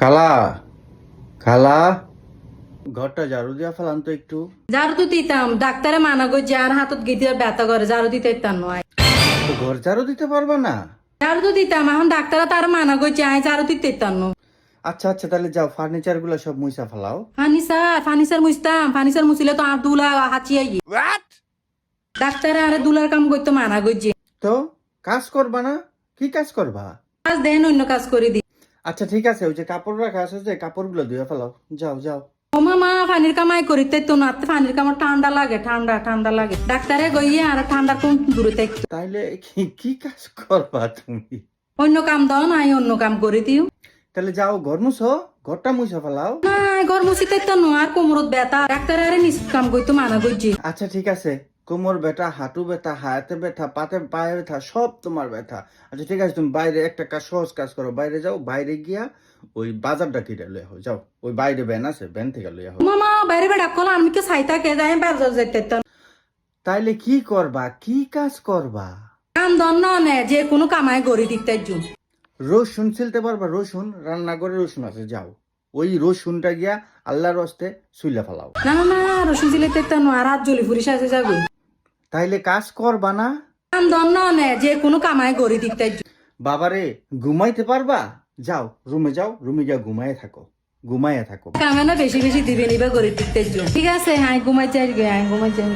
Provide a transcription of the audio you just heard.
খালা খালা ঘরটা ঝাড়ু দিয়া ফেলান তো একটু। ঝাড়ু তো দিতাম, ডাক্তারে মানা করছে আর হাতত গিয়ে ব্যথা করে ঝাড়ু দিতে ইতাম নয়। তো ঘর ঝাড়ু দিতে পারবা না? ঝাড়ু তো দিতাম, এখন ডাক্তারে তার মানা করছে আয় ঝাড়ু দিতে ইতাম ন। আচ্ছা আচ্ছা, তাহলে যাও ফার্নিচার গুলো সব মুইসা ফেলাও। ফার্নিচার মুছতাম, ফার্নিচার মুছিলে তো আর দুলা হাঁচিয়ে গিয়ে ডাক্তারে আরে দুলার কাম করতে মানা করছে। তো কাজ করবা না? কি কাজ করবা? কাজ দেন অন্য কাজ করে দি। আচ্ছা ঠিক আছে, ওই যে কাপড় রাখা আছে যে কাপড়গুলো ধুয়ে ফেলাও, যাও যাও। ও মামা পানির কামাই করিতে তো না, পানির কামার ঠান্ডা লাগে, ঠান্ডা ঠান্ডা লাগে। ডাক্তারে গইয়ে আর ঠান্ডা কোন দূরে থাকতো। তাইলে কি কি কাজ করবা তুমি? অন্য কাম দাও না, অন্য কাম করে দিও। তাহলে যাও ঘর মুছো, ঘরটা মুছা ফেলাও। না ঘর মুছিতে তো নো, আর কোমরত ব্যথা, ডাক্তারে আরে নিজ কাম করতে মানা করছে। আচ্ছা ঠিক আছে, কোমর ব্যথা, হাঁটু ব্যথা, হাতে ব্যথা, পায়ে ব্যথা, সব তোমার ব্যথা। আচ্ছা ঠিক আছে, তুমি বাইরে একটা কাজ, সহজ কাজ করো, বাইরে যাও, বাইরে গিয়া ওই বাজারটা কিনে লইয়া হো, যাও ওই বাইরে ভ্যান আছে, ভ্যান থেকে লইয়া হো। মামা বাইরে বেড়া কল আমি কে সাইতা কে যাই বাজার যাইতে তো তাইলে কি করবা, কি কাজ করবা? কাম দন নে যে কোনো কামাই গড়ি দিতে জুন। রসুন ছিলতে পারবা? রসুন রান্নাঘরে রসুন আছে, যাও ওই রসুনটা গিয়া আল্লাহর হস্তে সুইলা ফেলাও। না না না রসুন জিলেতে তো আর হাত জলি ফুরি সাজে যাবো। তাইলে কাজ করবা না? কাম দন নে যে কোনো কামাই গড়ি দিতে জুন। বাবারে ঘুমাইতে পারবা? যাও রুমে যাও, রুমে গিয়া ঘুমাইয়া থাকো, ঘুমাইয়া থাকো। কামে না বেশি বেশি দিবে নিবা গড়ি দিতে জুন। ঠিক আছে হ্যাঁ ঘুমাই যাই গে, হ্যাঁ ঘুমাই যাই।